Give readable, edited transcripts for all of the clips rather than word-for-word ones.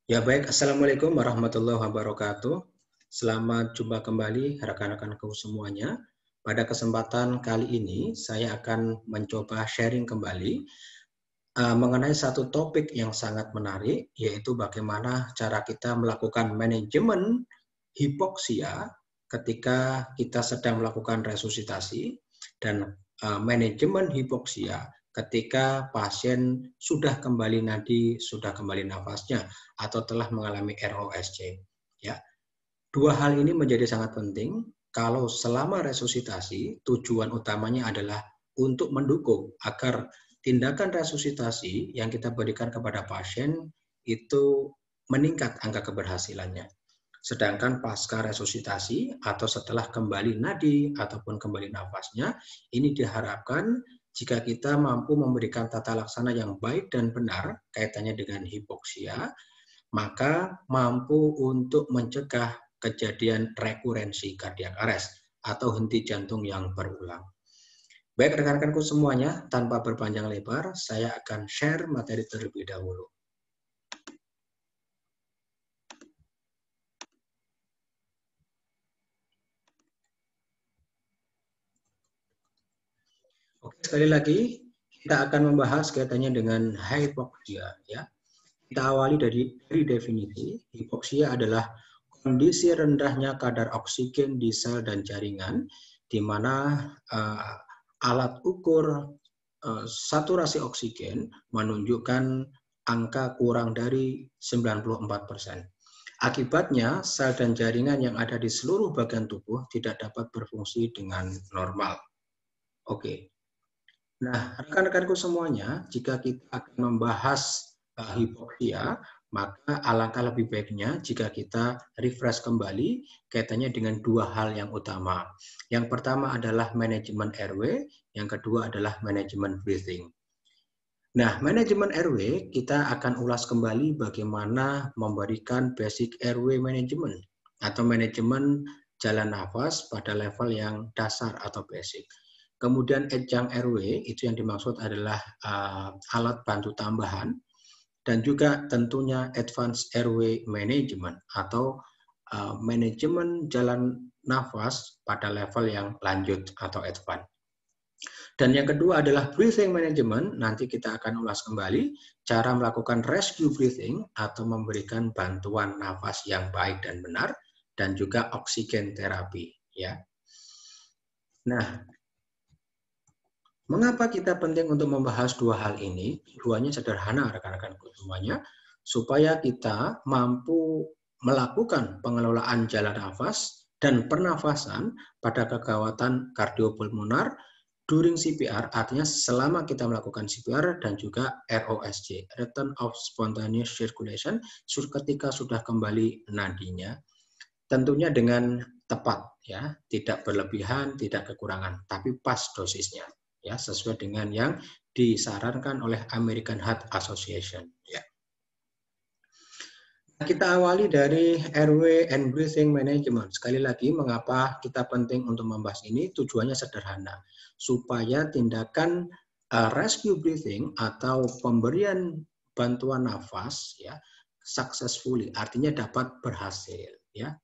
Ya baik, Assalamualaikum warahmatullahi wabarakatuh. Selamat jumpa kembali rekan-rekanku semuanya. Pada kesempatan kali ini saya akan mencoba sharing kembali mengenai satu topik yang sangat menarik, yaitu bagaimana cara kita melakukan manajemen hipoksia ketika kita sedang melakukan resusitasi dan manajemen hipoksia ketika pasien sudah kembali nadi, sudah kembali nafasnya, atau telah mengalami ROSC. Ya, dua hal ini menjadi sangat penting. Kalau selama resusitasi, tujuan utamanya adalah untuk mendukung agar tindakan resusitasi yang kita berikan kepada pasien itu meningkat angka keberhasilannya. Sedangkan pasca resusitasi atau setelah kembali nadi ataupun kembali nafasnya, ini diharapkan jika kita mampu memberikan tata laksana yang baik dan benar kaitannya dengan hipoksia, maka mampu untuk mencegah kejadian rekurensi kardiak arrest atau henti jantung yang berulang. Baik rekan-rekanku semuanya, tanpa berpanjang lebar, saya akan share materi terlebih dahulu. Oke, sekali lagi kita akan membahas kaitannya dengan hipoksia. Ya, kita awali dari definisi. Hipoksia adalah kondisi rendahnya kadar oksigen di sel dan jaringan, di mana alat ukur saturasi oksigen menunjukkan angka kurang dari 94%. Akibatnya, sel dan jaringan yang ada di seluruh bagian tubuh tidak dapat berfungsi dengan normal. Oke. Nah, rekan-rekanku semuanya, jika kita akan membahas hipoksia, maka alangkah lebih baiknya jika kita refresh kembali kaitannya dengan dua hal yang utama. Yang pertama adalah manajemen airway, yang kedua adalah manajemen breathing. Nah, manajemen airway kita akan ulas kembali bagaimana memberikan basic airway management atau manajemen jalan nafas pada level yang dasar atau basic. Kemudian adjunct airway itu yang dimaksud adalah alat bantu tambahan, dan juga tentunya advanced airway management atau manajemen jalan nafas pada level yang lanjut atau advance. Dan yang kedua adalah breathing management. Nanti kita akan ulas kembali cara melakukan rescue breathing atau memberikan bantuan nafas yang baik dan benar, dan juga oksigen terapi. Ya. Nah, mengapa kita penting untuk membahas dua hal ini? Duanya sederhana rekan-rekanku semuanya, supaya kita mampu melakukan pengelolaan jalan nafas dan pernafasan pada kegawatan kardiopulmonar during CPR, artinya selama kita melakukan CPR, dan juga ROSC, Return of Spontaneous Circulation, ketika sudah kembali nadinya, tentunya dengan tepat, ya, tidak berlebihan, tidak kekurangan, tapi pas dosisnya. Ya, sesuai dengan yang disarankan oleh American Heart Association. Ya. Kita awali dari airway and breathing management. Sekali lagi, mengapa kita penting untuk membahas ini? Tujuannya sederhana, supaya tindakan rescue breathing atau pemberian bantuan nafas, ya, successfully, artinya dapat berhasil. Ya.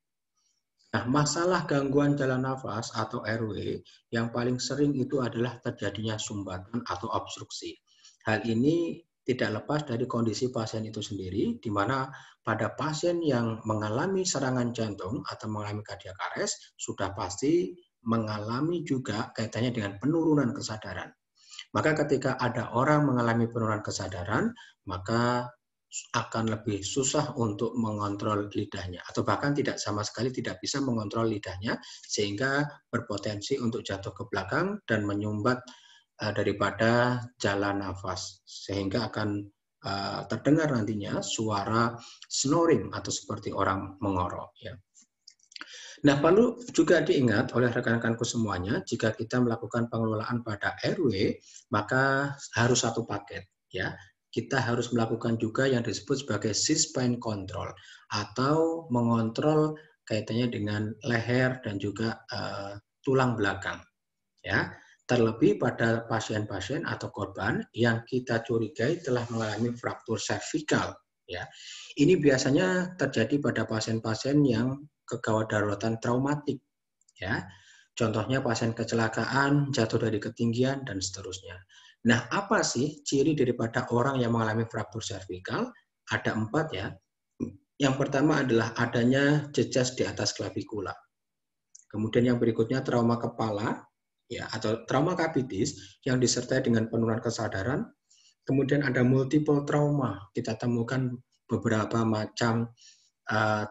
Nah, masalah gangguan jalan nafas atau airway yang paling sering itu adalah terjadinya sumbatan atau obstruksi. Hal ini tidak lepas dari kondisi pasien itu sendiri, di mana pada pasien yang mengalami serangan jantung atau mengalami cardiac arrest, sudah pasti mengalami juga kaitannya dengan penurunan kesadaran. Maka ketika ada orang mengalami penurunan kesadaran, maka akan lebih susah untuk mengontrol lidahnya, atau bahkan tidak sama sekali tidak bisa mengontrol lidahnya, sehingga berpotensi untuk jatuh ke belakang dan menyumbat daripada jalan nafas, sehingga akan terdengar nantinya suara snoring atau seperti orang mengorok. Ya. Nah, perlu juga diingat oleh rekan-rekanku semuanya, jika kita melakukan pengelolaan pada airway, maka harus satu paket, ya. Kita harus melakukan juga yang disebut sebagai C-spine control atau mengontrol kaitannya dengan leher dan juga tulang belakang. Ya, terlebih pada pasien-pasien atau korban yang kita curigai telah mengalami fraktur cervical Ya, ini biasanya terjadi pada pasien-pasien yang kegawat daruratan traumatik. Ya, contohnya pasien kecelakaan, jatuh dari ketinggian, dan seterusnya. Nah, apa sih ciri daripada orang yang mengalami fraktur servikal? Ada 4 ya. Yang pertama adalah adanya jejas di atas klavikula. Kemudian yang berikutnya trauma kepala, ya, atau trauma kapitis yang disertai dengan penurunan kesadaran. Kemudian ada multiple trauma. Kita temukan beberapa macam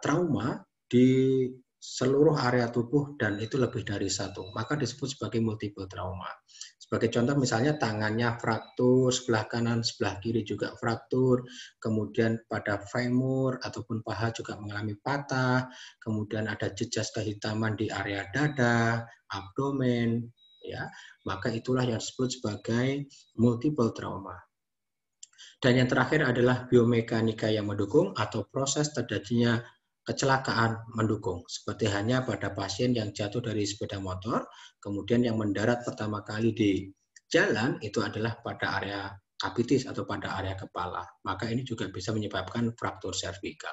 trauma di seluruh area tubuh dan itu lebih dari satu. Maka disebut sebagai multiple trauma. Sebagai contoh misalnya tangannya fraktur, sebelah kanan, sebelah kiri juga fraktur. Kemudian pada femur ataupun paha juga mengalami patah. Kemudian ada jejas kehitaman di area dada, abdomen. Ya, maka itulah yang disebut sebagai multiple trauma. Dan yang terakhir adalah biomekanika yang mendukung atau proses terjadinya kecelakaan mendukung. Seperti hanya pada pasien yang jatuh dari sepeda motor, kemudian yang mendarat pertama kali di jalan itu adalah pada area kapitis atau pada area kepala. Maka ini juga bisa menyebabkan fraktur servikal.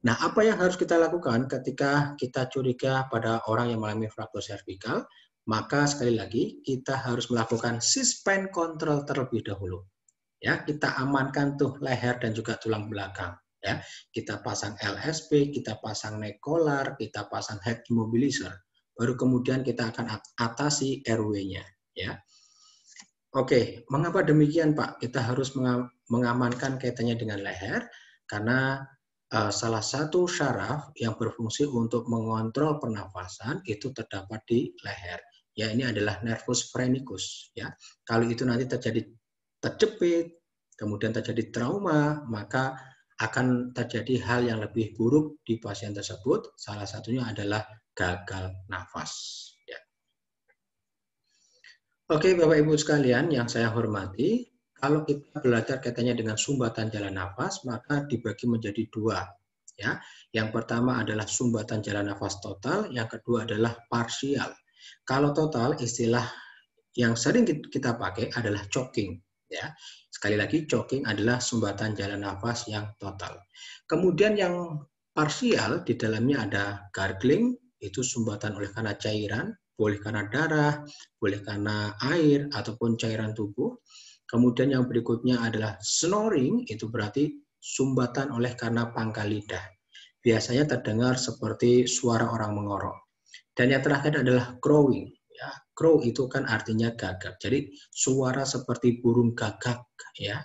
Nah, apa yang harus kita lakukan ketika kita curiga pada orang yang mengalami fraktur servikal? Maka sekali lagi kita harus melakukan suspend control terlebih dahulu. Ya, kita amankan tuh leher dan juga tulang belakang. Ya, kita pasang LSP, kita pasang neck collar, kita pasang head immobilizer. Baru kemudian kita akan atasi RW-nya. Ya, oke. Mengapa demikian, Pak? Kita harus mengamankan kaitannya dengan leher karena salah satu syaraf yang berfungsi untuk mengontrol pernafasan itu terdapat di leher. Ya, ini adalah nervus phrenikus. Ya, kalau itu nanti terjadi terjepit, kemudian terjadi trauma, maka akan terjadi hal yang lebih buruk di pasien tersebut. Salah satunya adalah gagal nafas. Ya. Oke, Bapak Ibu sekalian yang saya hormati, kalau kita belajar kaitannya dengan sumbatan jalan nafas, maka dibagi menjadi 2. Ya, yang pertama adalah sumbatan jalan nafas total, yang kedua adalah parsial. Kalau total, istilah yang sering kita pakai adalah choking. Ya, sekali lagi choking adalah sumbatan jalan nafas yang total. Kemudian yang parsial di dalamnya ada gargling, itu sumbatan oleh karena cairan, boleh karena darah, boleh karena air ataupun cairan tubuh. Kemudian yang berikutnya adalah snoring, itu berarti sumbatan oleh karena pangkal lidah. Biasanya terdengar seperti suara orang mengorok. Dan yang terakhir adalah crowing. Ya, crow itu kan artinya gagak. Jadi suara seperti burung gagak. Ya,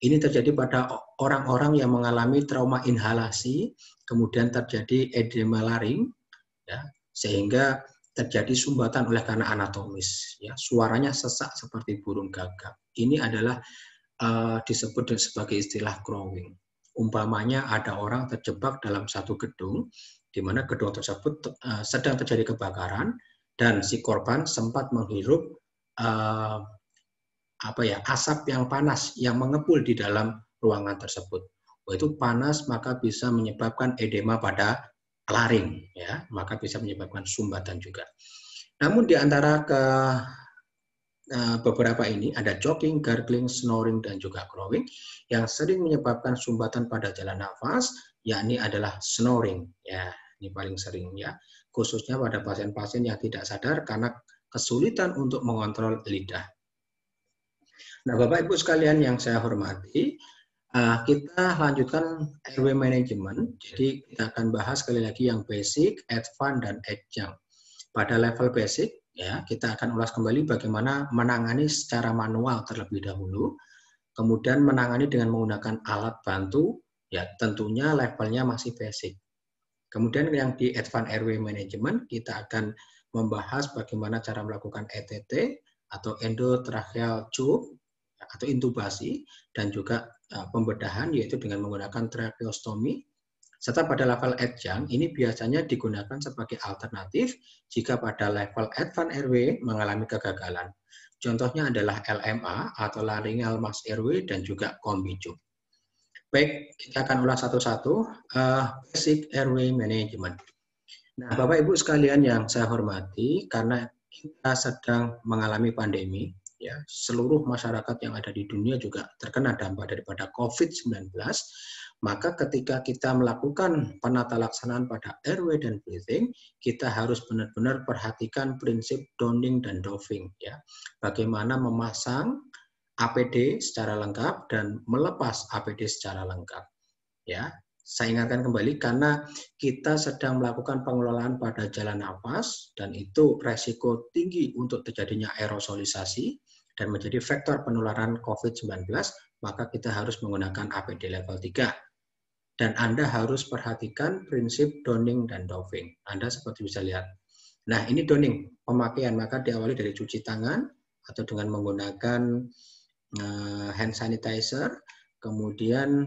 ini terjadi pada orang-orang yang mengalami trauma inhalasi, kemudian terjadi edema laring, ya, sehingga terjadi sumbatan oleh karena anatomis. Ya, suaranya sesak seperti burung gagak. Ini adalah disebut sebagai istilah crowing. Umpamanya ada orang terjebak dalam satu gedung, di mana gedung tersebut sedang terjadi kebakaran dan si korban sempat menghirup asap yang panas yang mengepul di dalam ruangan tersebut. Itu panas maka bisa menyebabkan edema pada laring, ya, maka bisa menyebabkan sumbatan juga. Namun di antara beberapa ini ada choking, gargling, snoring, dan juga crowing yang sering menyebabkan sumbatan pada jalan nafas, yakni adalah snoring. Ya, ini paling sering ya, khususnya pada pasien-pasien yang tidak sadar karena kesulitan untuk mengontrol lidah. Nah, Bapak Ibu sekalian yang saya hormati, kita lanjutkan airway management. Jadi kita akan bahas sekali lagi yang basic, advanced, dan adjunct. Pada level basic, ya, kita akan ulas kembali bagaimana menangani secara manual terlebih dahulu, kemudian menangani dengan menggunakan alat bantu, ya tentunya levelnya masih basic. Kemudian yang di Advanced Airway Management, kita akan membahas bagaimana cara melakukan ETT atau endotracheal tube atau intubasi, dan juga pembedahan yaitu dengan menggunakan tracheostomy. Serta pada level adjunct, ini biasanya digunakan sebagai alternatif jika pada level advanced airway mengalami kegagalan. Contohnya adalah LMA atau laryngeal mask airway dan juga combi tube. Baik, kita akan ulas satu-satu. Basic airway management. Nah, Bapak Ibu sekalian yang saya hormati, karena kita sedang mengalami pandemi, ya, seluruh masyarakat yang ada di dunia juga terkena dampak daripada COVID-19, Maka ketika kita melakukan penata laksanaan pada airway dan breathing, kita harus benar-benar perhatikan prinsip donning dan doffing, ya. Bagaimana memasang APD secara lengkap dan melepas APD secara lengkap, ya. Saya ingatkan kembali karena kita sedang melakukan pengelolaan pada jalan nafas dan itu resiko tinggi untuk terjadinya aerosolisasi dan menjadi faktor penularan COVID-19, maka kita harus menggunakan APD level 3. Dan Anda harus perhatikan prinsip donning dan doffing. Anda seperti bisa lihat. Nah, ini donning, pemakaian, maka diawali dari cuci tangan atau dengan menggunakan hand sanitizer, kemudian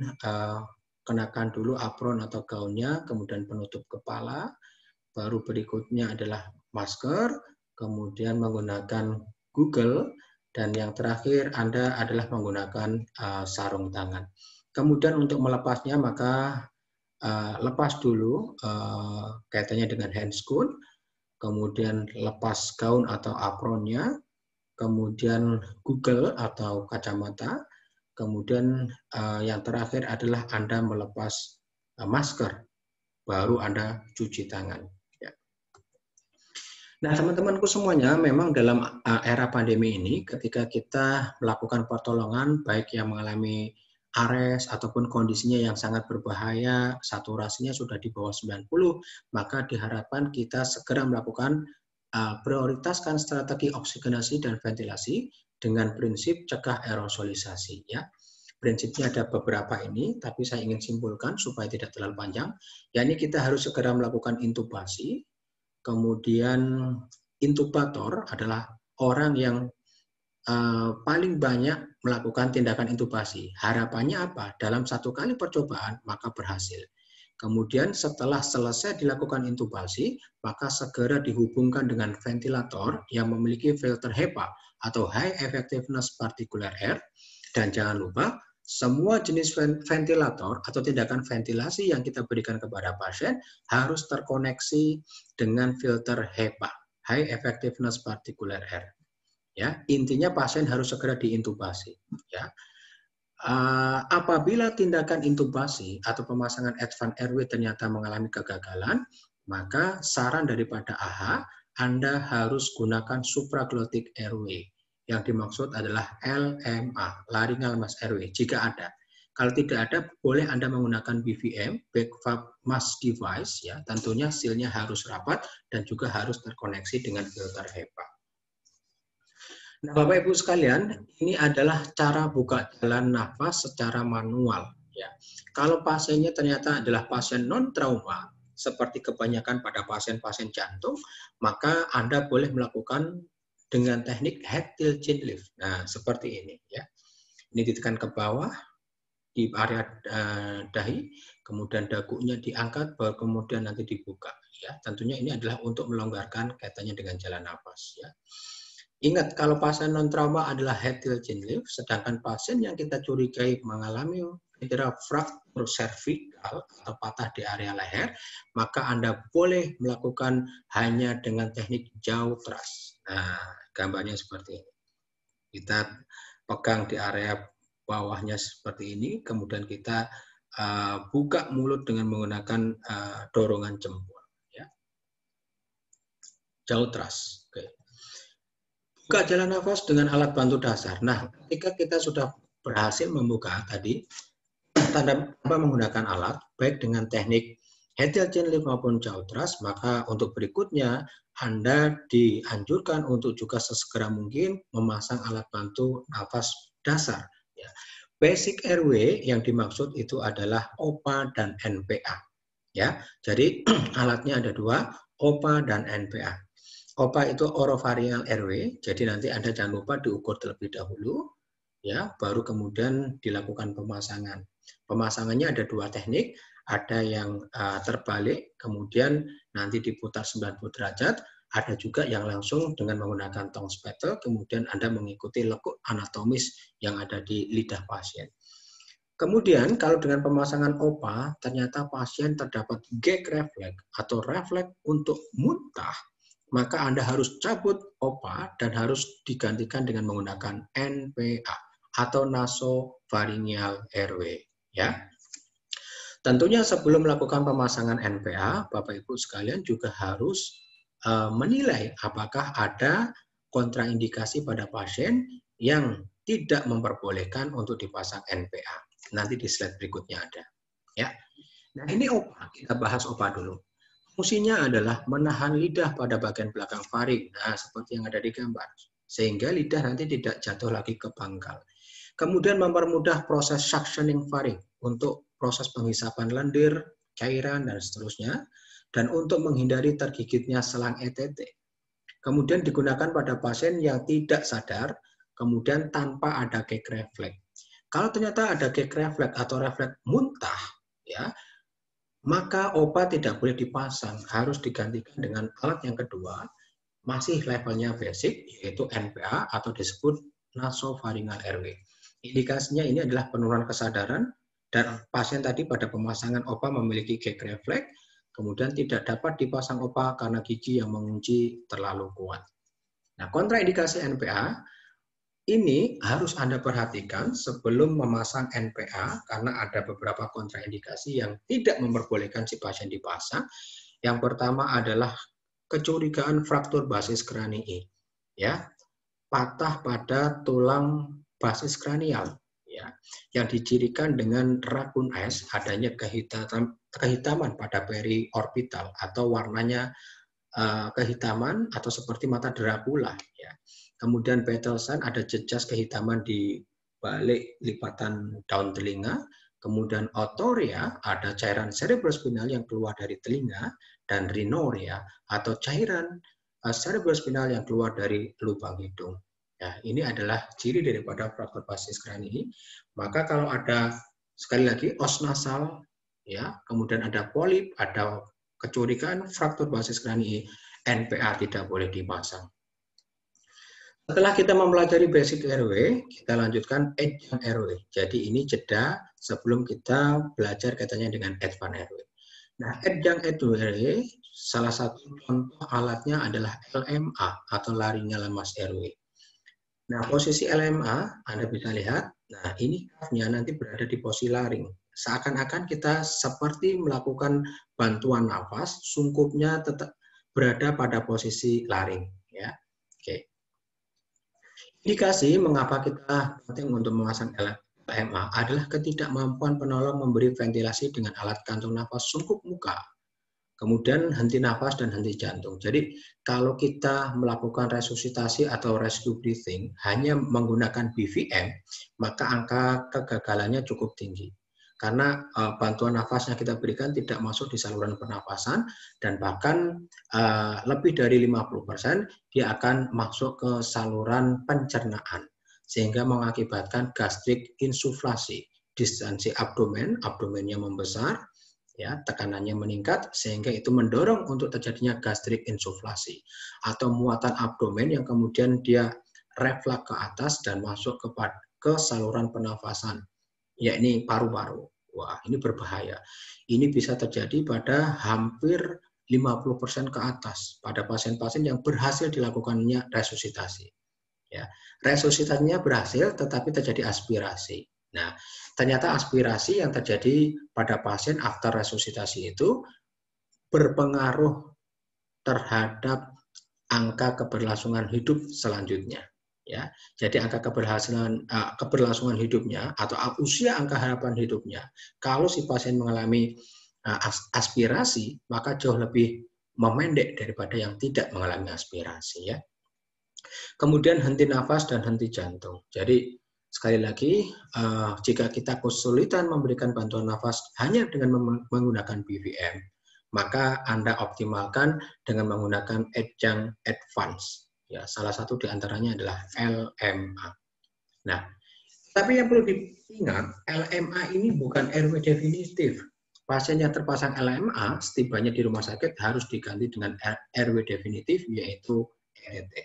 kenakan dulu apron atau gaunnya, kemudian penutup kepala, baru berikutnya adalah masker, kemudian menggunakan Google, dan yang terakhir Anda adalah menggunakan sarung tangan. Kemudian untuk melepasnya maka lepas dulu kaitannya dengan handscoon, kemudian lepas gaun atau apronnya, kemudian Google atau kacamata, kemudian yang terakhir adalah Anda melepas masker, baru Anda cuci tangan. Ya. Nah, teman-temanku semuanya, memang dalam era pandemi ini, ketika kita melakukan pertolongan, baik yang mengalami ARES ataupun kondisinya yang sangat berbahaya, saturasinya sudah di bawah 90, maka diharapkan kita segera melakukan prioritaskan strategi oksigenasi dan ventilasi dengan prinsip cegah aerosolisasi, ya. Prinsipnya ada beberapa ini, tapi saya ingin simpulkan supaya tidak terlalu panjang. Yakni kita harus segera melakukan intubasi. Kemudian intubator adalah orang yang paling banyak melakukan tindakan intubasi. Harapannya apa? Dalam satu kali percobaan maka berhasil. Kemudian setelah selesai dilakukan intubasi, maka segera dihubungkan dengan ventilator yang memiliki filter HEPA atau High Effectiveness Particulate Air. Dan jangan lupa, semua jenis ventilator atau tindakan ventilasi yang kita berikan kepada pasien harus terkoneksi dengan filter HEPA, High Effectiveness Particulate Air. Ya, intinya pasien harus segera diintubasi. Ya. Apabila tindakan intubasi atau pemasangan advance airway ternyata mengalami kegagalan, maka saran daripada AHA, Anda harus gunakan supraglottic airway. Yang dimaksud adalah LMA, laryngeal mask airway, jika ada. Kalau tidak ada, boleh Anda menggunakan BVM, back valve mask device, ya. Tentunya sealnya harus rapat dan juga harus terkoneksi dengan filter HEPA. Nah, Bapak Ibu sekalian, ini adalah cara buka jalan nafas secara manual. Ya. Kalau pasiennya ternyata adalah pasien non-trauma, seperti kebanyakan pada pasien-pasien jantung, maka Anda boleh melakukan dengan teknik head tilt chin lift. Nah, seperti ini. Ya. Ini ditekan ke bawah, di area dahi, kemudian dagunya diangkat, baru kemudian nanti dibuka. Ya. Tentunya ini adalah untuk melonggarkan kaitannya dengan jalan nafas. Ya. Ingat, kalau pasien non-trauma adalah head tilt chin lift, sedangkan pasien yang kita curigai mengalami cedera fraktur servikal atau patah di area leher, maka Anda boleh melakukan hanya dengan teknik jaw thrust. Nah, gambarnya seperti ini. Kita pegang di area bawahnya seperti ini, kemudian kita buka mulut dengan menggunakan dorongan jempol. Ya. Jaw thrust. Oke. Buka jalan nafas dengan alat bantu dasar. Nah, ketika kita sudah berhasil membuka tadi, tanpa menggunakan alat, baik dengan teknik head tilt chin lift maupun jaw thrust, maka untuk berikutnya Anda dianjurkan untuk juga sesegera mungkin memasang alat bantu nafas dasar. Ya. Basic airway yang dimaksud itu adalah OPA dan NPA. Ya, jadi alatnya ada dua, OPA dan NPA. OPA itu oropharyngeal airway, jadi nanti Anda jangan lupa diukur terlebih dahulu, ya, baru kemudian dilakukan pemasangan. Pemasangannya ada dua teknik, ada yang terbalik, kemudian nanti diputar 90 derajat, ada juga yang langsung dengan menggunakan tong spatter, kemudian Anda mengikuti lekuk anatomis yang ada di lidah pasien. Kemudian kalau dengan pemasangan OPA, ternyata pasien terdapat gag reflex atau refleks untuk muntah, maka Anda harus cabut OPA dan harus digantikan dengan menggunakan NPA atau nasopharyngeal airway. Ya. Tentunya sebelum melakukan pemasangan NPA, Bapak Ibu sekalian juga harus menilai apakah ada kontraindikasi pada pasien yang tidak memperbolehkan untuk dipasang NPA. Nanti di slide berikutnya ada. Ya. Nah, ini OPA. Kita bahas OPA dulu. Fungsinya adalah menahan lidah pada bagian belakang faring. Nah, seperti yang ada di gambar. Sehingga lidah nanti tidak jatuh lagi ke pangkal. Kemudian mempermudah proses suctioning faring untuk proses penghisapan lendir, cairan, dan seterusnya. Dan untuk menghindari tergigitnya selang ETT. Kemudian digunakan pada pasien yang tidak sadar, kemudian tanpa ada gag refleks. Kalau ternyata ada gag refleks atau refleks muntah, ya, maka OPA tidak boleh dipasang, harus digantikan dengan alat yang kedua, masih levelnya basic, yaitu NPA atau disebut nasopharyngeal airway. Indikasinya ini adalah penurunan kesadaran, dan pasien tadi pada pemasangan OPA memiliki gag refleks, kemudian tidak dapat dipasang OPA karena gigi yang mengunci terlalu kuat. Nah, kontraindikasi NPA ini harus Anda perhatikan sebelum memasang NPA karena ada beberapa kontraindikasi yang tidak memperbolehkan si pasien dipasang. Yang pertama adalah kecurigaan fraktur basis kranii, ya, patah pada tulang basis kranial, ya, yang dicirikan dengan rakun es, adanya kehitaman pada periorbital atau warnanya kehitaman atau seperti mata Dracula, ya. Kemudian Betelsen ada jejas kehitaman di balik lipatan daun telinga. Kemudian otoria ada cairan cerebrospinal yang keluar dari telinga, dan rhinoria atau cairan cerebrospinal yang keluar dari lubang hidung. Ya, ini adalah ciri daripada fraktur basis kranii. Maka kalau ada sekali lagi os nasal, ya, kemudian ada polip, ada kecurigaan fraktur basis kranii, NPA tidak boleh dipasang. Setelah kita mempelajari basic airway, kita lanjutkan adjunct airway. Jadi ini jeda sebelum kita belajar kaitannya dengan advanced airway. Nah, adjunct airway, salah satu contoh alatnya adalah LMA atau laryngeal mask airway. Nah, posisi LMA Anda bisa lihat. Nah, ini kafnya nanti berada di posisi laring. Seakan-akan kita seperti melakukan bantuan nafas, sungkupnya tetap berada pada posisi laring. Ya, oke. Indikasi mengapa kita penting untuk memasang LMA adalah ketidakmampuan penolong memberi ventilasi dengan alat kantung nafas sungkup muka. Kemudian henti nafas dan henti jantung. Jadi kalau kita melakukan resusitasi atau rescue breathing hanya menggunakan BVM, maka angka kegagalannya cukup tinggi. Karena bantuan nafas yang kita berikan tidak masuk di saluran pernapasan, dan bahkan lebih dari 50% dia akan masuk ke saluran pencernaan, sehingga mengakibatkan gastric insuflasi, distensi abdomen, abdomennya membesar, ya, tekanannya meningkat, sehingga itu mendorong untuk terjadinya gastric insuflasi atau muatan abdomen yang kemudian dia refleks ke atas dan masuk ke saluran pernafasan, yakni paru-paru. Wah, ini berbahaya. Ini bisa terjadi pada hampir 50% ke atas pada pasien-pasien yang berhasil dilakukannya resusitasi. Ya, resusitasinya berhasil, tetapi terjadi aspirasi. Nah, ternyata aspirasi yang terjadi pada pasien after resusitasi itu berpengaruh terhadap angka keberlangsungan hidup selanjutnya. Ya, jadi angka keberlangsungan hidupnya atau usia angka harapan hidupnya, kalau si pasien mengalami aspirasi, maka jauh lebih memendek daripada yang tidak mengalami aspirasi, ya. Kemudian henti nafas dan henti jantung. Jadi sekali lagi, jika kita kesulitan memberikan bantuan nafas hanya dengan menggunakan BVM, maka Anda optimalkan dengan menggunakan adjunct advance. Ya, salah satu di antaranya adalah LMA. Nah, tapi yang perlu diingat, LMA ini bukan airway definitif. Pasien yang terpasang LMA setibanya di rumah sakit harus diganti dengan airway definitif, yaitu ETT.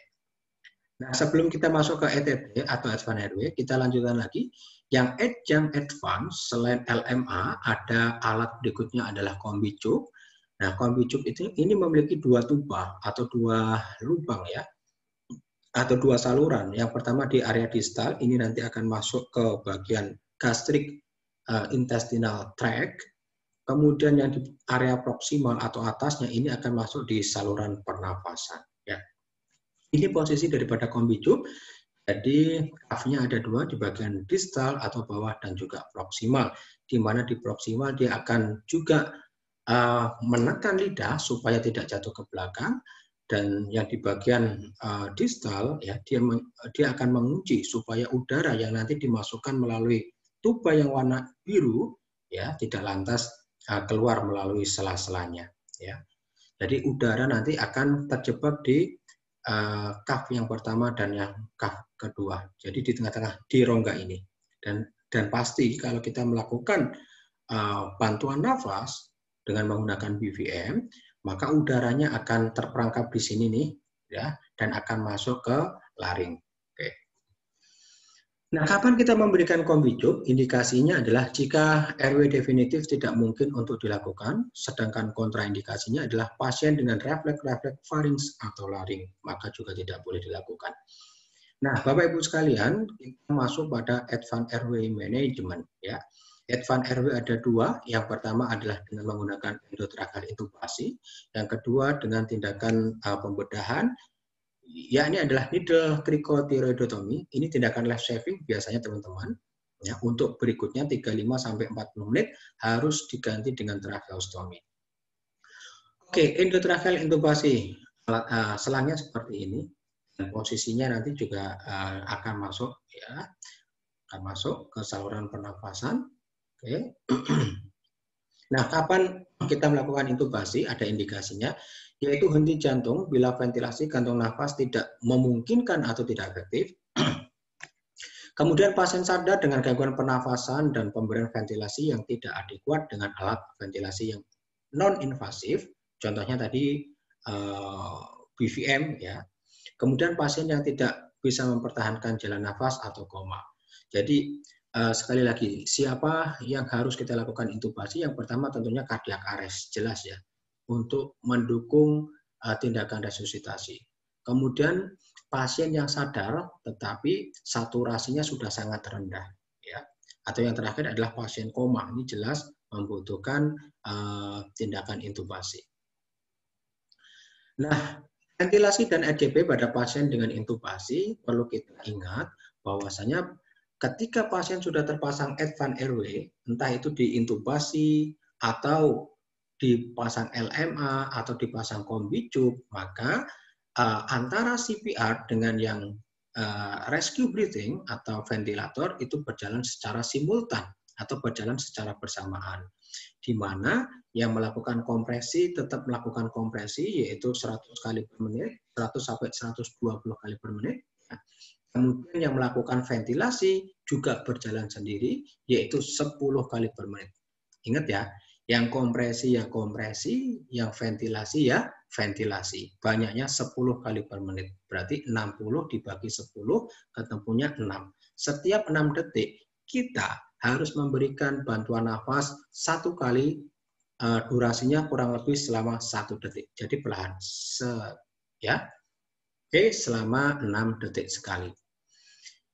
Nah, sebelum kita masuk ke ETT atau advanced airway, kita lanjutkan lagi. Yang adjunct advance selain LMA, ada alat berikutnya adalah kombi tube. Nah, kombi tube ini memiliki dua tuba atau dua lubang, ya, atau dua saluran. Yang pertama di area distal, ini nanti akan masuk ke bagian gastric intestinal tract. kemudian yang di area proksimal atau atasnya ini akan masuk di saluran pernafasan. Ya. Ini posisi daripada kombicup. Jadi kafnya ada dua di bagian distal atau bawah dan juga proksimal. Di mana di proksimal dia akan juga menekan lidah supaya tidak jatuh ke belakang, dan yang di bagian distal ya dia akan mengunci supaya udara yang nanti dimasukkan melalui tuba yang warna biru ya tidak lantas keluar melalui sela-selanya ya. Jadi udara nanti akan terjebak di kaf yang pertama dan yang kaf kedua. Jadi di tengah-tengah di rongga ini. Dan pasti kalau kita melakukan bantuan nafas dengan menggunakan BVM, maka udaranya akan terperangkap di sini nih, ya, dan akan masuk ke laring. Oke. Nah, kapan kita memberikan kombicup? Indikasinya adalah jika airway definitif tidak mungkin untuk dilakukan, sedangkan kontraindikasinya adalah pasien dengan refleks pharynx atau laring, maka juga tidak boleh dilakukan. Nah, Bapak Ibu sekalian, kita masuk pada advanced airway management, ya. Advanced airway ada dua. Yang pertama adalah dengan menggunakan endotracheal intubasi. Yang kedua dengan tindakan pembedahan. Ya, ini adalah needle cricothyroidotomy. Ini tindakan life saving biasanya teman-teman. Ya, untuk berikutnya 35-40 menit harus diganti dengan tracheostomy. Oke, endotracheal intubasi. Selangnya seperti ini. Dan posisinya nanti juga akan masuk ya, akan masuk ke saluran pernafasan. Oke. Nah, kapan kita melakukan intubasi? Ada indikasinya, yaitu henti jantung bila ventilasi kantong nafas tidak memungkinkan atau tidak efektif. Kemudian pasien sadar dengan gangguan pernafasan dan pemberian ventilasi yang tidak adekuat dengan alat ventilasi yang non-invasif. Contohnya tadi BVM ya. Kemudian pasien yang tidak bisa mempertahankan jalan nafas atau koma. Jadi sekali lagi, siapa yang harus kita lakukan intubasi? Yang pertama tentunya cardiac arrest, jelas ya, untuk mendukung tindakan resusitasi. Kemudian pasien yang sadar tetapi saturasinya sudah sangat rendah, ya. Atau yang terakhir adalah pasien koma, ini jelas membutuhkan tindakan intubasi. Nah, ventilasi dan ECP pada pasien dengan intubasi perlu kita ingat bahwasanya ketika pasien sudah terpasang advanced airway, entah itu diintubasi atau dipasang LMA atau dipasang kombicup, maka antara CPR dengan yang rescue breathing atau ventilator itu berjalan secara simultan atau berjalan secara bersamaan. Di mana yang melakukan kompresi tetap melakukan kompresi yaitu 100 kali per menit, 100 sampai 120 kali per menit. Kemudian yang melakukan ventilasi juga berjalan sendiri, yaitu 10 kali per menit. Ingat ya, yang kompresi ya kompresi, yang ventilasi ya ventilasi. Banyaknya 10 kali per menit. Berarti 60 dibagi 10, ketemunya 6. Setiap 6 detik, kita harus memberikan bantuan nafas 1 kali, durasinya kurang lebih selama 1 detik. Jadi perlahan. Ya. Oke, selama 6 detik sekali.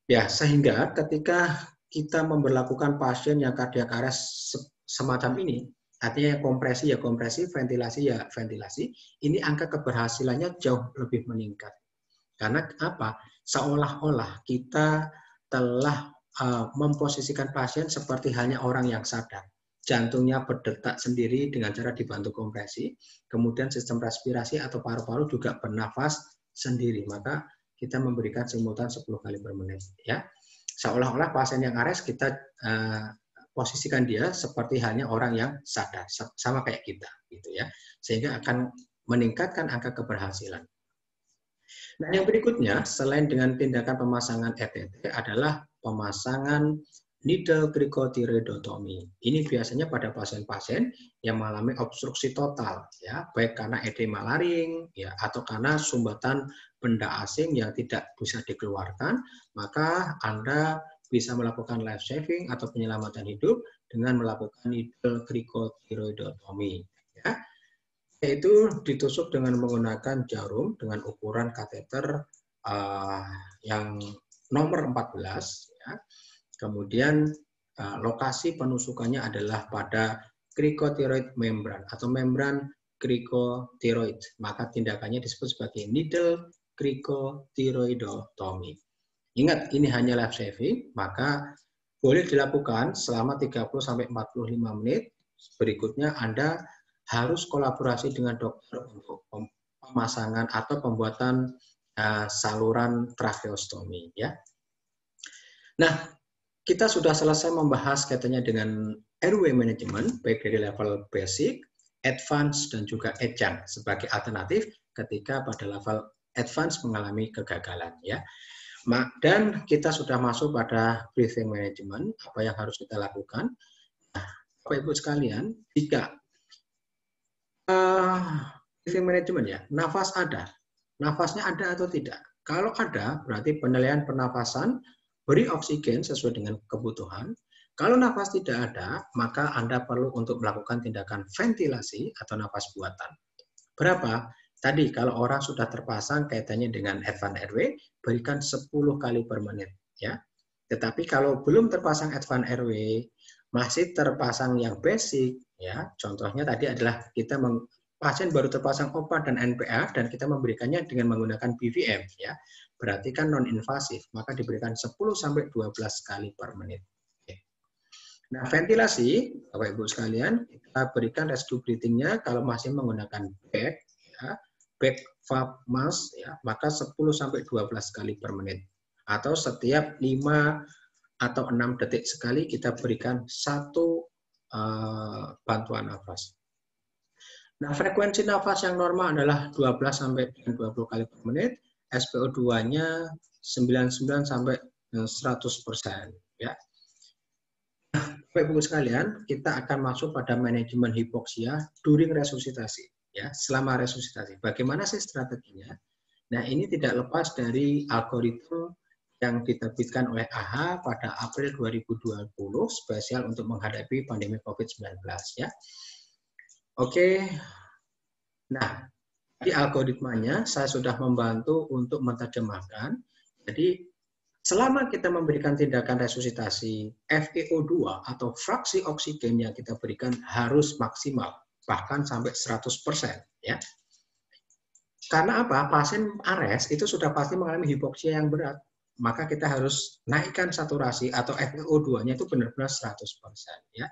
Ya, sehingga ketika kita memberlakukan pasien yang cardiac arrest semacam ini, artinya kompresi ya kompresi, ventilasi ya ventilasi, ini angka keberhasilannya jauh lebih meningkat. Karena apa? Seolah-olah kita telah memposisikan pasien seperti hanya orang yang sadar. Jantungnya berdetak sendiri dengan cara dibantu kompresi, kemudian sistem respirasi atau paru-paru juga bernafas sendiri. Maka kita memberikan simultan 10 kali per menit. Ya. Seolah-olah pasien yang ARES kita posisikan dia seperti hanya orang yang sadar, sama kayak kita, gitu ya, sehingga akan meningkatkan angka keberhasilan. Nah, yang berikutnya selain dengan tindakan pemasangan ETT adalah pemasangan needle cricothyroidotomy. Ini biasanya pada pasien-pasien yang mengalami obstruksi total, ya, baik karena edema laring, ya, atau karena sumbatan benda asing yang tidak bisa dikeluarkan, maka Anda bisa melakukan life saving atau penyelamatan hidup dengan melakukan needle cricothyroidotomy. Ya. Yaitu ditusuk dengan menggunakan jarum dengan ukuran kateter yang nomor 14. Ya. Kemudian lokasi penusukannya adalah pada cricotiroid membran atau membran cricotiroid. Maka tindakannya disebut sebagai needle cricotiroidotomy. Ingat, ini hanya life saving, maka boleh dilakukan selama 30-45 menit. Berikutnya Anda harus kolaborasi dengan dokter untuk pemasangan atau pembuatan saluran tracheostomi. Ya. Nah, kita sudah selesai membahas kaitannya dengan airway management, baik dari level basic, advance, dan juga adjunct sebagai alternatif ketika pada level advance mengalami kegagalan. Ya. Dan kita sudah masuk pada breathing management, apa yang harus kita lakukan. Nah, Bapak Ibu sekalian, jika breathing management ya, nafas ada, nafasnya ada atau tidak. Kalau ada, berarti penilaian pernafasan, beri oksigen sesuai dengan kebutuhan. Kalau nafas tidak ada, maka Anda perlu untuk melakukan tindakan ventilasi atau nafas buatan. Berapa? Tadi kalau orang sudah terpasang kaitannya dengan advance airway, berikan 10 kali per menit. Ya. Tetapi kalau belum terpasang advance airway, masih terpasang yang basic, ya. Contohnya tadi adalah kita pasien baru terpasang OPA dan NPA dan kita memberikannya dengan menggunakan BVM, ya. Berarti kan non-invasif, maka diberikan 10-12 kali per menit. Nah, ventilasi, Bapak Ibu sekalian, kita berikan rescue breathing-nya kalau masih menggunakan bag, ya, bag valve mask, ya, maka 10-12 kali per menit. Atau setiap 5 atau 6 detik sekali kita berikan satu bantuan nafas. Nah, frekuensi nafas yang normal adalah 12-20 kali per menit, SpO2-nya 99-100%. Ya. Bapak Ibu sekalian, kita akan masuk pada manajemen hipoksia during resusitasi, ya, selama resusitasi. Bagaimana sih strateginya? Nah, ini tidak lepas dari algoritma yang diterbitkan oleh AHA pada April 2020 spesial untuk menghadapi pandemi COVID-19, ya. Oke. Nah, di algoritmanya saya sudah membantu untuk menerjemahkan. Jadi selama kita memberikan tindakan resusitasi, FeO2 atau fraksi oksigen yang kita berikan harus maksimal, bahkan sampai 100%. Ya. Karena apa? Pasien ARES itu sudah pasti mengalami hipoksia yang berat. Maka kita harus naikkan saturasi atau FeO2-nya itu benar-benar 100%. Ya.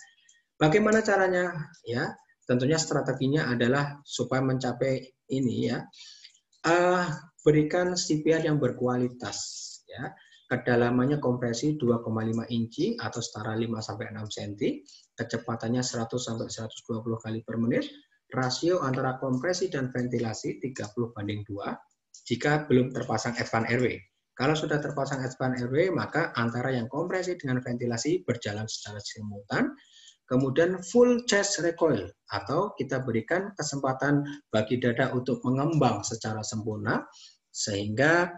Bagaimana caranya? Ya, tentunya strateginya adalah supaya mencapai ini, ya, berikan CPR yang berkualitas. Ya. Kedalamannya kompresi 2,5 inci atau setara 5-6 cm, kecepatannya 100-120 kali per menit, rasio antara kompresi dan ventilasi 30:2 jika belum terpasang advance airway. Kalau sudah terpasang advance airway, maka antara yang kompresi dengan ventilasi berjalan secara simultan, kemudian full chest recoil atau kita berikan kesempatan bagi dada untuk mengembang secara sempurna sehingga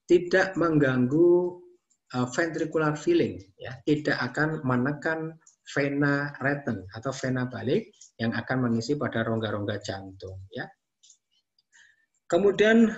tidak mengganggu ventricular filling, ya, tidak akan menekan vena reten atau vena balik yang akan mengisi pada rongga-rongga jantung, ya. Kemudian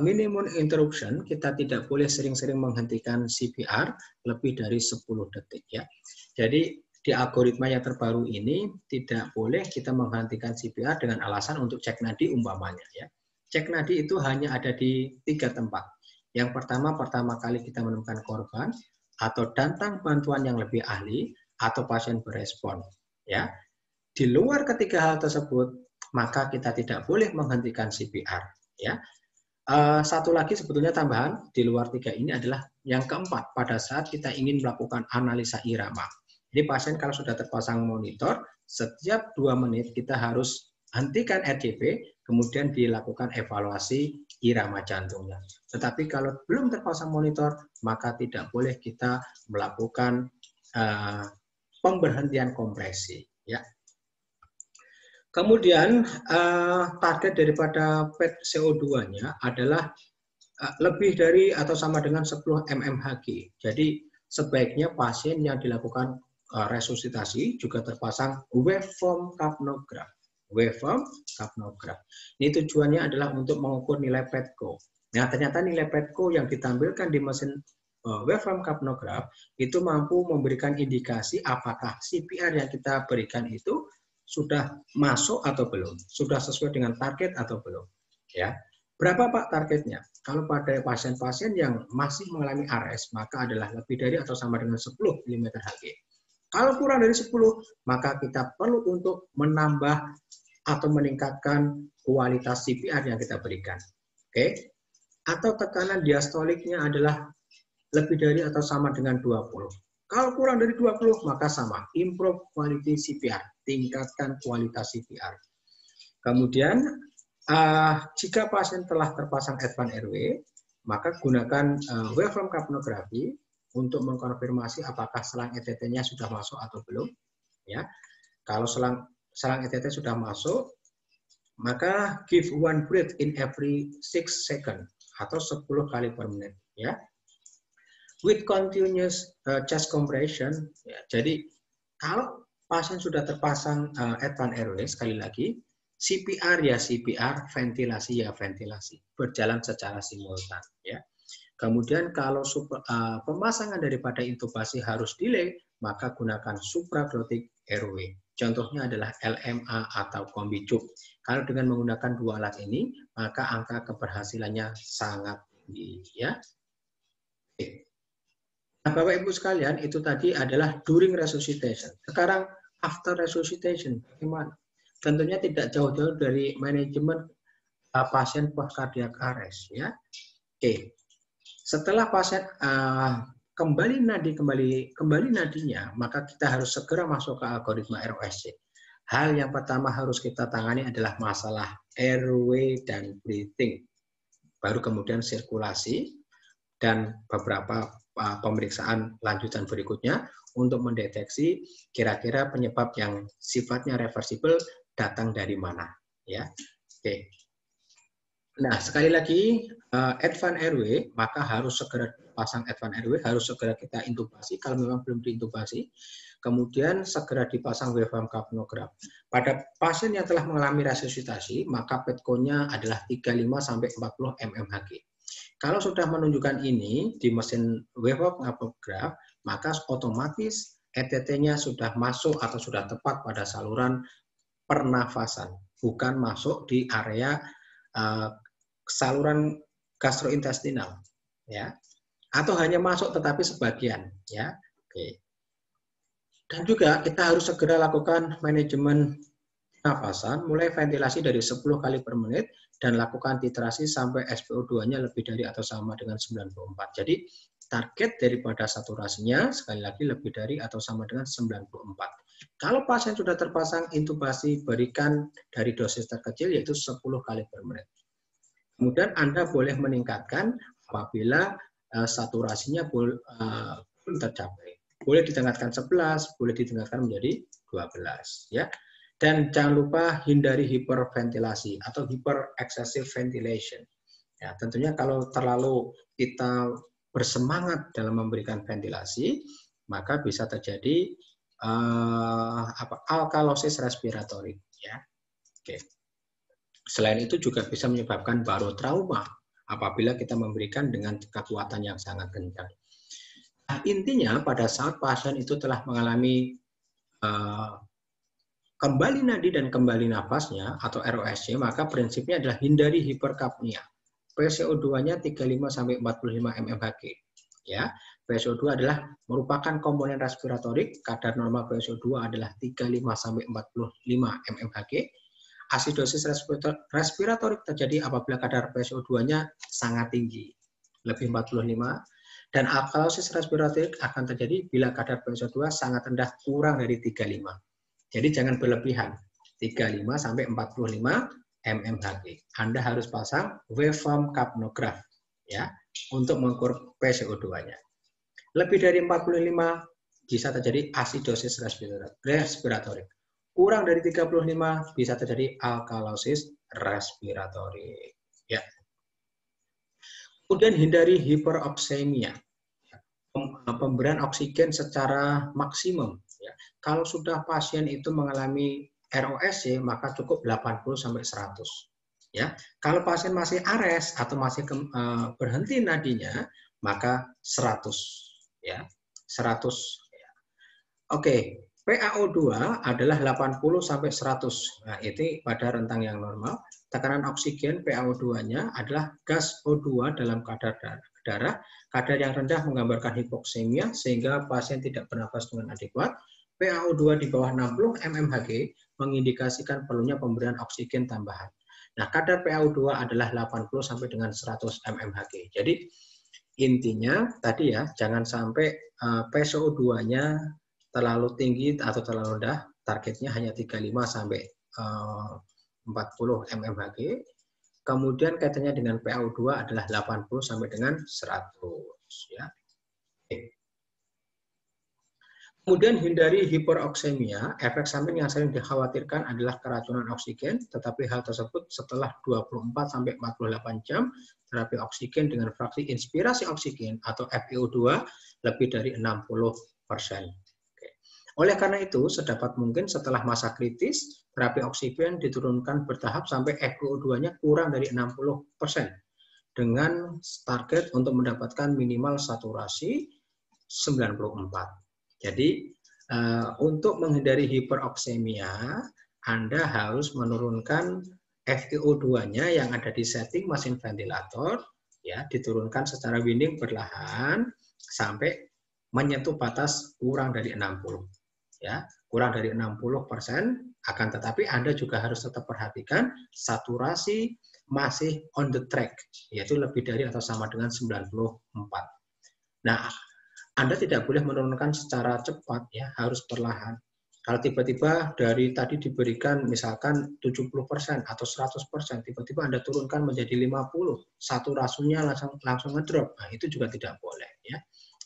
minimum interruption, kita tidak boleh sering-sering menghentikan CPR lebih dari 10 detik, ya. Jadi di algoritma yang terbaru ini tidak boleh kita menghentikan CPR dengan alasan untuk cek nadi umpamanya, ya. Cek nadi itu hanya ada di 3 tempat. Yang pertama kali kita menemukan korban, atau datang bantuan yang lebih ahli, atau pasien berespon. Ya. Di luar ketiga hal tersebut, maka kita tidak boleh menghentikan CPR. Ya. Satu lagi sebetulnya tambahan, di luar 3 ini adalah yang keempat, pada saat kita ingin melakukan analisa irama. Jadi pasien kalau sudah terpasang monitor, setiap 2 menit kita harus hentikan RCP, kemudian dilakukan evaluasi irama jantungnya. Tetapi kalau belum terpasang monitor, maka tidak boleh kita melakukan pemberhentian kompresi. Ya. Kemudian target daripada PET CO2-nya adalah lebih dari atau sama dengan 10 mmHg. Jadi sebaiknya pasien yang dilakukan resusitasi juga terpasang waveform capnograph. Waveform capnograph. Ini tujuannya adalah untuk mengukur nilai PETCO. Nah, ternyata nilai PETCO yang ditampilkan di mesin waveform kapnograf itu mampu memberikan indikasi apakah CPR yang kita berikan itu sudah masuk atau belum, sudah sesuai dengan target atau belum. Ya, berapa Pak targetnya? Kalau pada pasien-pasien yang masih mengalami ARS, maka adalah lebih dari atau sama dengan 10 mmHg. Kalau kurang dari 10, maka kita perlu untuk menambah atau meningkatkan kualitas CPR yang kita berikan. Oke? Atau tekanan diastoliknya adalah lebih dari atau sama dengan 20. Kalau kurang dari 20, maka sama. Improve quality CPR. Tingkatkan kualitas CPR. Kemudian, jika pasien telah terpasang advance airway, maka gunakan waveform kapnografi untuk mengkonfirmasi apakah selang ETT-nya sudah masuk atau belum. Ya, kalau selang ETT sudah masuk, maka give one breath in every 6 seconds atau 10 kali per menit. Ya, with continuous chest compression. Ya, jadi kalau pasien sudah terpasang advance airway, sekali lagi CPR ya CPR, ventilasi ya ventilasi, berjalan secara simultan. Ya. Kemudian kalau pemasangan daripada intubasi harus delay, maka gunakan supraglottic airway. Contohnya adalah LMA atau kombi tube. Kalau dengan menggunakan dua alat ini, maka angka keberhasilannya sangat tinggi. Ya. Oke. Nah, Bapak Ibu sekalian, itu tadi adalah during resuscitation. Sekarang after resuscitation, bagaimana? Tentunya tidak jauh-jauh dari manajemen pasien post cardiac arrest. Ya. Oke. Setelah pasien kembali nadinya, maka kita harus segera masuk ke algoritma ROSC. Hal yang pertama harus kita tangani adalah masalah airway dan breathing. Baru kemudian sirkulasi dan beberapa pemeriksaan lanjutan berikutnya untuk mendeteksi kira-kira penyebab yang sifatnya reversibel datang dari mana. Ya, oke. Nah, sekali lagi, advance airway, maka harus segera pasang advance airway, harus segera kita intubasi kalau memang belum diintubasi. Kemudian segera dipasang waveform kapnograf. Pada pasien yang telah mengalami resusitasi, maka PETCO-nya adalah 35-40 mmHg. Kalau sudah menunjukkan ini di mesin waveform kapnograf, maka otomatis ETT-nya sudah masuk atau sudah tepat pada saluran pernafasan, bukan masuk di area saluran gastrointestinal, ya, atau hanya masuk tetapi sebagian, ya. Oke. Dan juga kita harus segera lakukan manajemen nafasan, mulai ventilasi dari 10 kali per menit dan lakukan titrasi sampai SpO2-nya lebih dari atau sama dengan 94. Jadi target daripada saturasinya sekali lagi lebih dari atau sama dengan 94. Kalau pasien sudah terpasang intubasi, berikan dari dosis terkecil yaitu 10 kali per menit. Kemudian Anda boleh meningkatkan apabila saturasinya belum tercapai. Boleh ditingkatkan 11, boleh ditingkatkan menjadi 12. Ya. Dan jangan lupa hindari hiperventilasi atau hyper excessive ventilation. Ya, tentunya kalau terlalu kita bersemangat dalam memberikan ventilasi, maka bisa terjadi alkalosis respiratory. Ya. Oke. Selain itu juga bisa menyebabkan barotrauma apabila kita memberikan dengan kekuatan yang sangat kencang. Nah, intinya pada saat pasien itu telah mengalami kembali nadi dan kembali nafasnya atau ROSC, maka prinsipnya adalah hindari hiperkapnia. PCO2-nya 35-45 mmHg. Ya, PCO2 adalah merupakan komponen respiratorik, kadar normal PCO2 adalah 35-45 mmHg. Asidosis respiratorik terjadi apabila kadar PCO2-nya sangat tinggi, lebih 45, dan alkalosis respiratorik akan terjadi bila kadar PCO2 sangat rendah, kurang dari 35. Jadi jangan berlebihan, 35 sampai 45 mmHg. Anda harus pasang waveform kapnograf ya untuk mengukur PCO2-nya. Lebih dari 45 bisa terjadi asidosis respiratorik. Kurang dari 35 bisa terjadi alkalosis respiratorik. Ya. Kemudian hindari hiperoxemia. Pemberian oksigen secara maksimum. Ya. Kalau sudah pasien itu mengalami ROSC, maka cukup 80-100. Ya. Kalau pasien masih ARES atau masih berhenti nadinya, maka 100 ya. 100 ya. Oke, PaO2 adalah 80 sampai 100. Nah, itu pada rentang yang normal. Tekanan oksigen PaO2-nya adalah gas O2 dalam kadar darah. Kadar yang rendah menggambarkan hipoksemia sehingga pasien tidak bernafas dengan adekuat. PaO2 di bawah 60 mmHg mengindikasikan perlunya pemberian oksigen tambahan. Nah, kadar PaO2 adalah 80 sampai dengan 100 mmHg. Jadi intinya tadi ya, jangan sampai PaO2-nya terlalu tinggi atau terlalu rendah. Targetnya hanya 35 sampai 40 mmHg. Kemudian kaitannya dengan PaO2 adalah 80 sampai dengan 100 ya. Oke. Kemudian hindari hiperoksemia. Efek samping yang sering dikhawatirkan adalah keracunan oksigen, tetapi hal tersebut setelah 24 sampai 48 jam terapi oksigen dengan fraksi inspirasi oksigen atau FiO2 lebih dari 60%. Oleh karena itu, sedapat mungkin setelah masa kritis, terapi oksigen diturunkan bertahap sampai FiO2-nya kurang dari 60% dengan target untuk mendapatkan minimal saturasi 94. Jadi, untuk menghindari hiperoksemia, Anda harus menurunkan FiO2-nya yang ada di setting mesin ventilator, ya, diturunkan secara winding perlahan sampai menyentuh batas kurang dari 60. Ya, kurang dari 60%, akan tetapi Anda juga harus tetap perhatikan saturasi masih on the track, yaitu lebih dari atau sama dengan 94. Nah, Anda tidak boleh menurunkan secara cepat, ya, harus perlahan. Kalau tiba-tiba dari tadi diberikan misalkan 70% atau 100%, tiba-tiba Anda turunkan menjadi 50, saturasinya langsung ngedrop. Nah, itu juga tidak boleh, ya.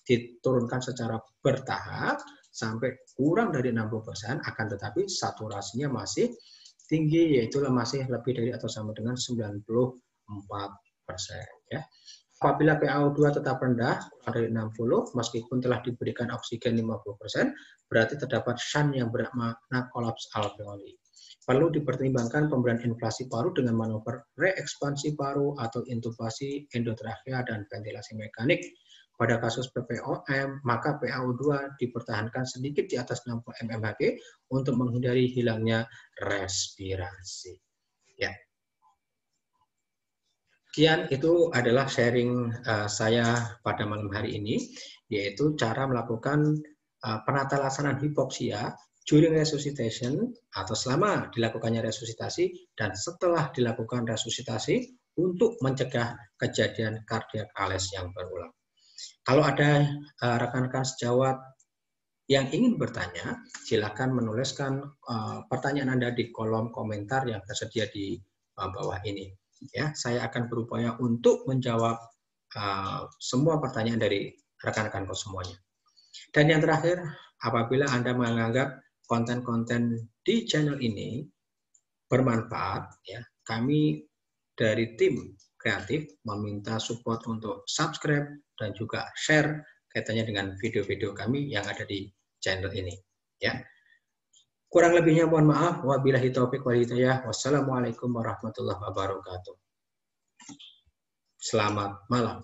Diturunkan secara bertahap sampai kurang dari 60%, akan tetapi saturasinya masih tinggi, yaitu masih lebih dari atau sama dengan 94%, ya. Apabila PaO2 tetap rendah, kurang dari 60, meskipun telah diberikan oksigen 50%, berarti terdapat shunt yang bermakna kolaps alveoli. Perlu dipertimbangkan pemberian inflasi paru dengan manuver reekspansi paru atau intubasi endotrachea dan ventilasi mekanik. Pada kasus PPOM, maka PaO2 dipertahankan sedikit di atas 60 mmHg untuk menghindari hilangnya respirasi. Ya. Sekian, itu adalah sharing saya pada malam hari ini, yaitu cara melakukan penata laksanaan hipoksia during resuscitation atau selama dilakukannya resusitasi dan setelah dilakukan resusitasi untuk mencegah kejadian kardiak arrest yang berulang. Kalau ada rekan-rekan sejawat yang ingin bertanya, silakan menuliskan pertanyaan Anda di kolom komentar yang tersedia di bawah ini. Ya, saya akan berupaya untuk menjawab semua pertanyaan dari rekan-rekanku semuanya. Dan yang terakhir, apabila Anda menganggap konten-konten di channel ini bermanfaat, ya, kami dari tim kreatif meminta support untuk subscribe dan juga share kaitannya dengan video-video kami yang ada di channel ini. Ya. Kurang lebihnya mohon maaf. Wabillahi taufiq wal hidayah. Wassalamualaikum warahmatullahi wabarakatuh. Selamat malam.